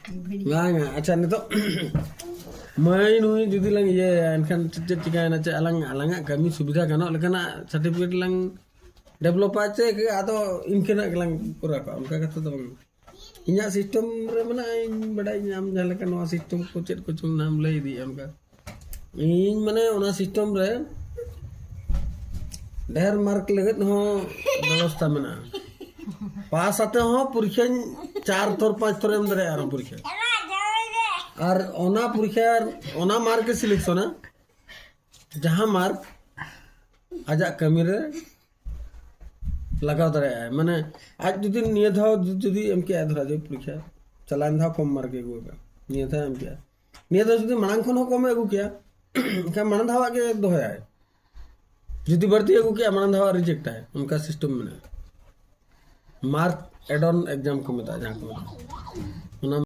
Bang, अच्छा नहीं तो मैं नुई जुदी लंग ये इनखान चिका है ना चे अलंग कमी सुविधा करना लेकिन सर्टिफिकेट लंग डेवलप आचे कि आतो इनके ना लंग पूरा का उनका कथा तो इन्या सिस्टम रे मना इन बड़ा इन्या हम जाले का नवा सिस्टम को चेट को चुन नाम ले दी उनका इन मने उना सिस्टम रे ढेर मार्क लगत हो व्यवस्था मना पास आते हो परीक्षा 4 तौर 5 तौर अंदर है आराम परीक्षा और ओना परीक्षा ओना मार्क सिलेक्शन जहाँ मार्क आजा कमी रे लगाव दरे है माने आज जुदी निये था जुदी एम के धरा दे परीक्षा चलान था कम मार्क एगो का निये था एम के निये था जुदी मांग खन कम एगो किया क्या मांग था आगे दोहया है जुदी बढ़ती एगो किया मांग था रिजेक्ट है उनका सिस्टम में मार्क एड ऑन एग्जाम को मिला जहाँ को